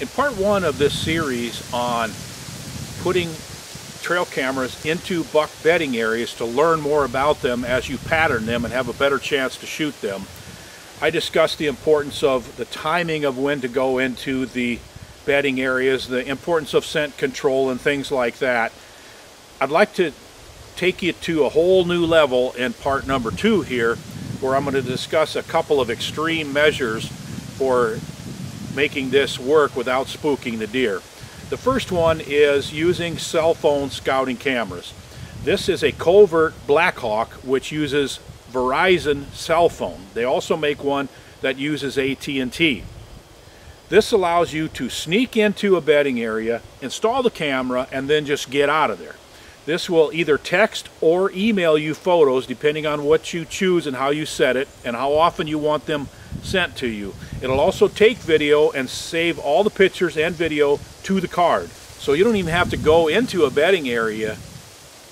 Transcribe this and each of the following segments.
In part one of this series on putting trail cameras into buck bedding areas to learn more about them as you pattern them and have a better chance to shoot them, I discussed the importance of the timing of when to go into the bedding areas, the importance of scent control and things like that. I'd like to take you to a whole new level in part number 2 here, where I'm going to discuss a couple of extreme measures for making this work without spooking the deer. The first one is using cell phone scouting cameras. This is a covert Blackhawk which uses Verizon cell phone. They also make one that uses AT&T. This allows you to sneak into a bedding area, install the camera, and then just get out of there. This will either text or email you photos depending on what you choose and how you set it and how often you want them sent to you. It'll also take video and save all the pictures and video to the card. So you don't even have to go into a bedding area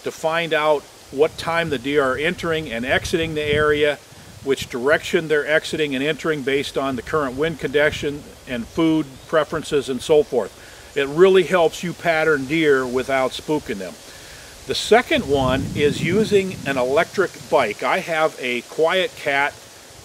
to find out what time the deer are entering and exiting the area, which direction they're exiting and entering based on the current wind condition and food preferences and so forth. It really helps you pattern deer without spooking them. The second one is using an electric bike. I have a Quiet Cat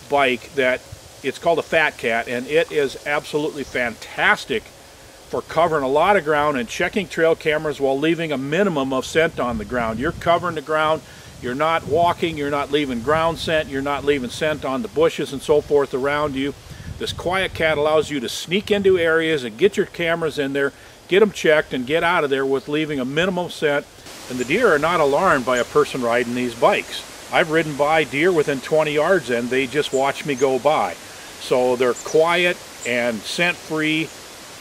bike that it's called a Fat Cat, and it is absolutely fantastic for covering a lot of ground and checking trail cameras while leaving a minimum of scent on the ground. You're covering the ground, you're not walking, you're not leaving ground scent, you're not leaving scent on the bushes and so forth around you. This Quiet Cat allows you to sneak into areas and get your cameras in there, get them checked, and get out of there with leaving a minimum scent. And the deer are not alarmed by a person riding these bikes. I've ridden by deer within 20 yards and they just watch me go by. So they're quiet and scent-free,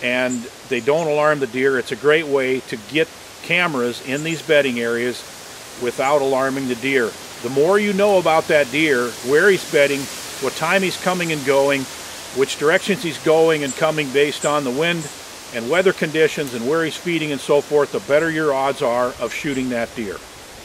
and they don't alarm the deer. It's a great way to get cameras in these bedding areas without alarming the deer. The more you know about that deer, where he's bedding, what time he's coming and going, which directions he's going and coming based on the wind and weather conditions and where he's feeding and so forth, the better your odds are of shooting that deer.